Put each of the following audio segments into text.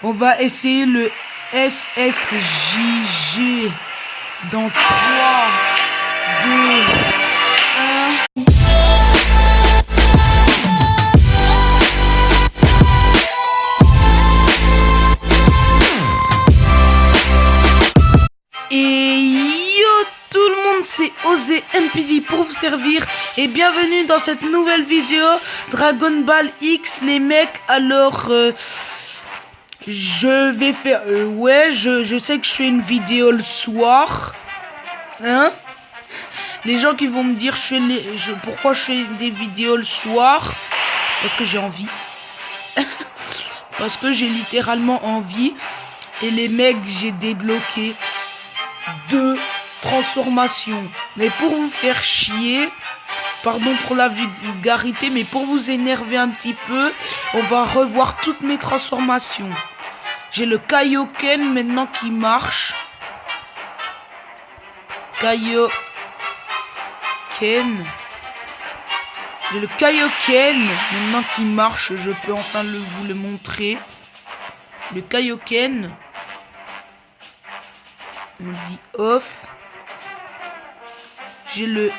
On va essayer le SSJG dans 3, 2, 1. Et yo tout le monde, c'est Osé MPD pour vous servir et bienvenue dans cette nouvelle vidéo Dragon Ball X les mecs. Alors je vais faire je sais que je fais une vidéo le soir, hein. Les gens qui vont me dire pourquoi je fais des vidéos le soir, parce que j'ai envie. Parce que j'ai littéralement envie. Et les mecs, j'ai débloqué 2 transformations. Mais pour vous faire chier, pardon pour la vulgarité, mais pour vous énerver un petit peu, on va revoir toutes mes transformations. J'ai le Kaioken maintenant qui marche. Kaioken. J'ai le Kaioken maintenant qui marche. Je peux enfin vous le montrer. Le Kaioken. On dit off. J'ai le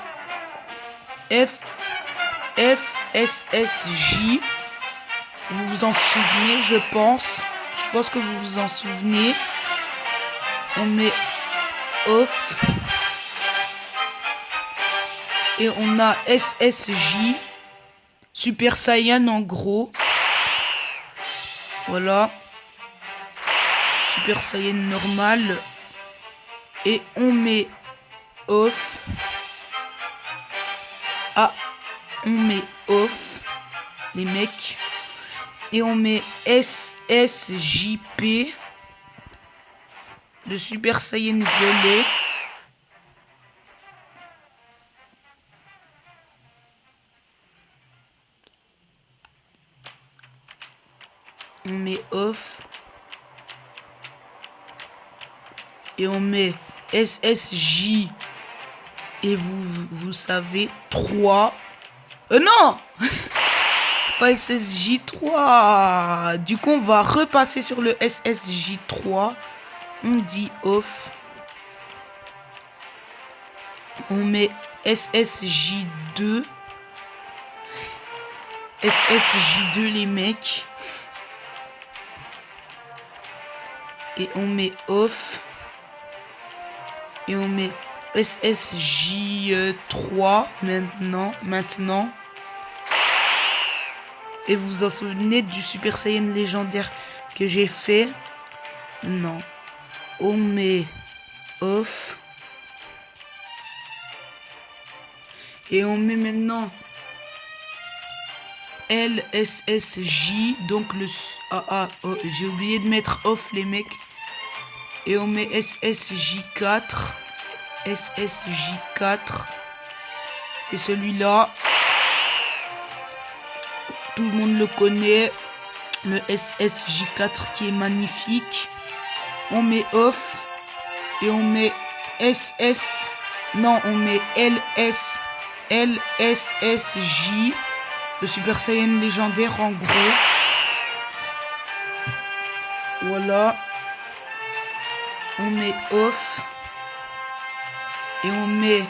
FSSJ. Vous vous en souvenez, je pense. Je pense que vous vous en souvenez. On met off. Et on a SSJ. Super Saiyan en gros. Voilà. Super Saiyan normal. Et on met off. Ah, on met off, les mecs. Et on met SSJP. Le Super Saiyan violet. On met off. Et on met SSJ. Et vous savez, 3. Non pas SSJ 3. Du coup, on va repasser sur le SSJ 3. On dit off. On met SSJ 2. SSJ 2, les mecs. Et on met off. Et on met SSJ 3 maintenant. Et vous vous en souvenez du Super Saiyan légendaire que j'ai fait? Non. On met off. Et on met maintenant LSSJ. Donc le... oh, j'ai oublié de mettre off, les mecs. Et on met SSJ4. SSJ4. C'est celui-là. Tout le monde le connaît. Le SSJ4 qui est magnifique. On met off. Et on met SS. Non, on met LSSJ. Le Super Saiyan légendaire en gros. Voilà. On met off. Et on met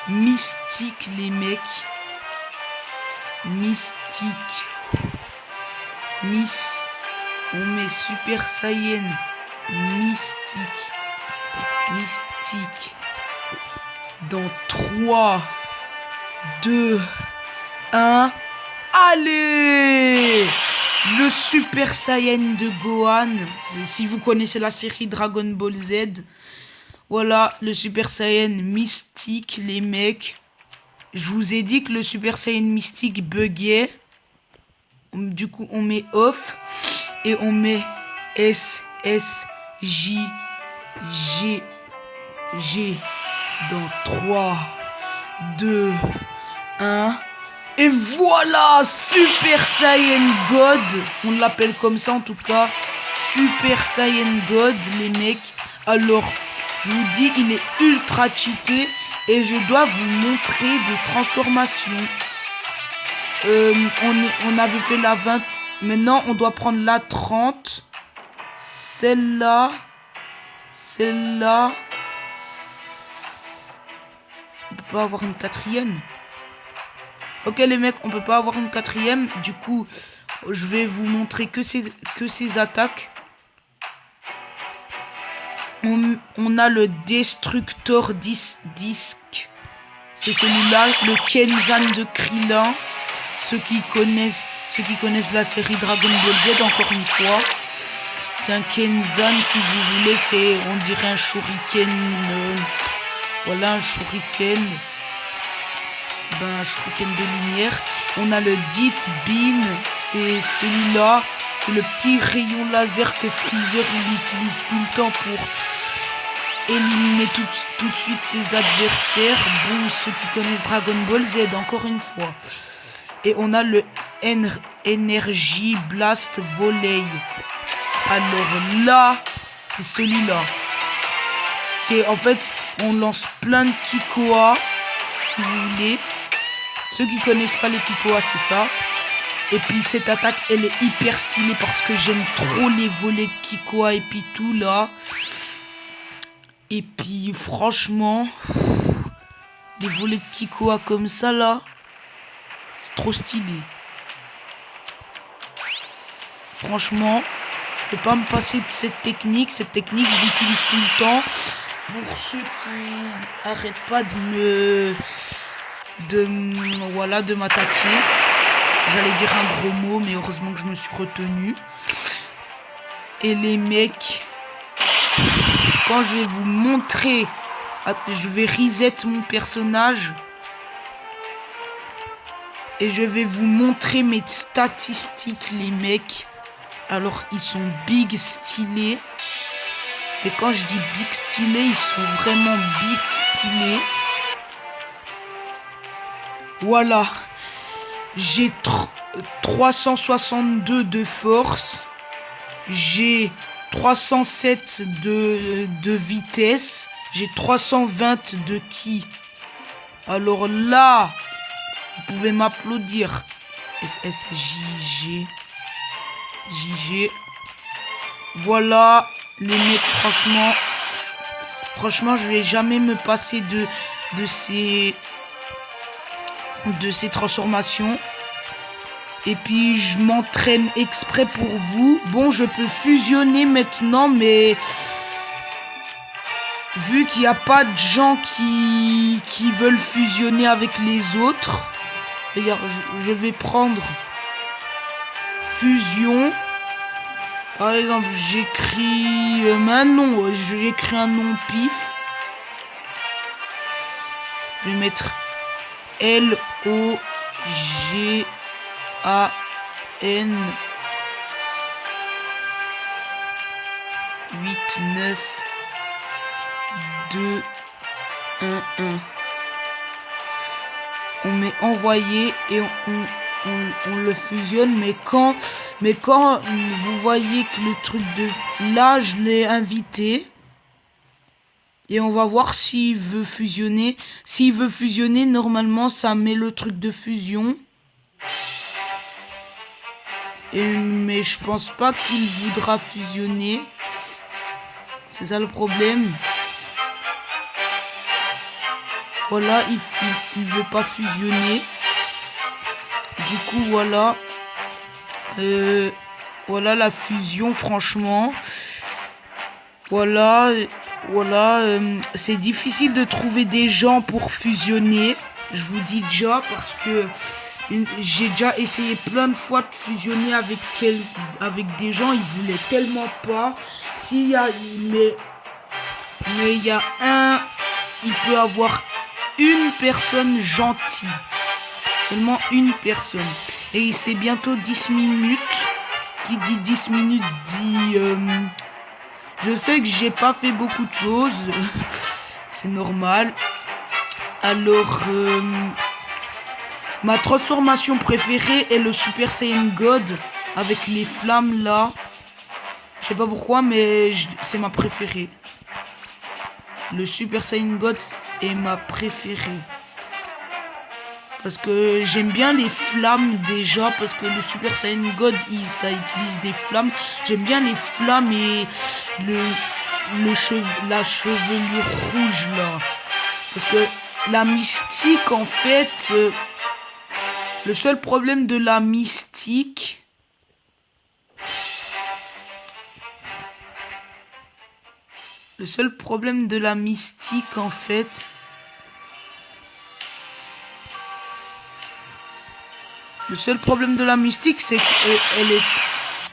mystique, les mecs. Mystique. On met Super Saiyan mystique. Mystique. Dans 3, 2, 1. Allez! Le Super Saiyan de Gohan. Si vous connaissez la série Dragon Ball Z. Voilà, le Super Saiyan mystique, les mecs. Je vous ai dit que le Super Saiyan mystique buguait. Du coup, on met off. Et on met SSJ G dans 3, 2, 1. Et voilà, Super Saiyan God. On l'appelle comme ça en tout cas. Super Saiyan God, les mecs. Alors, je vous dis, il est ultra cheaté. Et je dois vous montrer des transformations. On avait fait Maintenant, on doit prendre la 30. Celle-là. Celle-là. On peut pas avoir une quatrième. Ok les mecs, on peut pas avoir une quatrième. Du coup, je vais vous montrer que ces attaques. On a le Destructor Disc. C'est celui-là, le Kenzan de Krillin. Ceux qui connaissent la série Dragon Ball Z, encore une fois. C'est un Kenzan, si vous voulez. C'est, on dirait un shuriken. Voilà, un shuriken. Un shuriken de lumière. On a le Dit Bean. C'est celui-là. C'est le petit rayon laser que Freezer il utilise tout le temps pour éliminer tout de suite ses adversaires. Bon, ceux qui connaissent Dragon Ball Z, encore une fois. Et on a le Energy Blast Volley. Alors là, c'est celui-là. C'est en fait, on lance plein de Kikoa, si vous voulez. Ceux qui connaissent pas les Kikoa, c'est ça. Et puis cette attaque, elle est hyper stylée parce que j'aime trop les volets de Kikoa et puis tout là. Et puis franchement, les volets de Kikoa comme ça là, c'est trop stylé. Franchement, je peux pas me passer de cette technique. Cette technique, je l'utilise tout le temps. Pour ceux qui arrêtent pas de m'attaquer. J'allais dire un gros mot, mais heureusement que je me suis retenu. Et les mecs, quand je vais vous montrer, je vais reset mon personnage. Et je vais vous montrer mes statistiques, les mecs. Alors, ils sont big stylés. Et quand je dis big stylés, ils sont vraiment big stylés. Voilà. J'ai 362 de force. J'ai 307 de vitesse. J'ai 320 de ki. Alors là, vous pouvez m'applaudir. SSJG. JG. Voilà, les mecs, franchement, je vais jamais me passer de ces transformations. Et puis, je m'entraîne exprès pour vous. Bon, je peux fusionner maintenant, mais vu qu'il n'y a pas de gens qui veulent fusionner avec les autres, regarde, je vais prendre fusion. Par exemple, j'écris un nom. J'écris un nom pif. Je vais mettre LOGAN 8 9 2 1 1. On met envoyer et on le fusionne, mais quand vous voyez que le truc de là, je l'ai invité et on va voir s'il veut fusionner. S'il veut fusionner, normalement ça met le truc de fusion. Mais je pense pas qu'il voudra fusionner. C'est ça le problème. Voilà, il veut pas fusionner. Du coup, voilà. Voilà la fusion, franchement. Voilà. C'est difficile de trouver des gens pour fusionner. Je vous dis déjà parce que j'ai déjà essayé plein de fois de fusionner avec des gens. Ils voulaient tellement pas. Mais il y a il peut avoir une personne gentille. Seulement une personne. Et c'est bientôt 10 minutes. Qui dit 10 minutes dit... je sais que j'ai pas fait beaucoup de choses. C'est normal. Alors... ma transformation préférée est le Super Saiyan God. Avec les flammes là. Je sais pas pourquoi, mais c'est ma préférée. Le Super Saiyan God est ma préférée. Parce que j'aime bien les flammes déjà. Parce que le Super Saiyan God, ça utilise des flammes. J'aime bien les flammes et la chevelure rouge là. Parce que la mystique, en fait, le seul problème de la mystique, en fait, c'est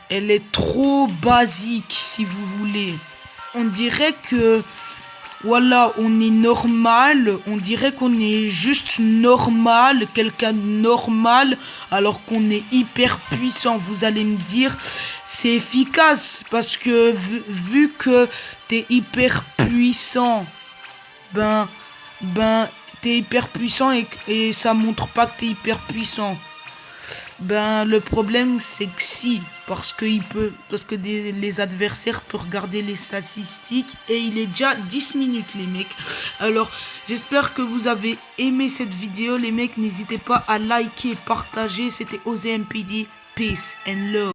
qu'elle est trop basique, si vous voulez. On dirait que, voilà, on est normal, on dirait qu'on est juste normal, quelqu'un de normal, alors qu'on est hyper puissant. Vous allez me dire, c'est efficace, parce que vu que t'es hyper puissant, t'es hyper puissant et ça montre pas que t'es hyper puissant. Le problème c'est que si, parce que les adversaires peuvent regarder les statistiques et il est déjà 10 minutes les mecs. Alors j'espère que vous avez aimé cette vidéo les mecs, n'hésitez pas à liker, partager. C'était OZMPD, peace and love.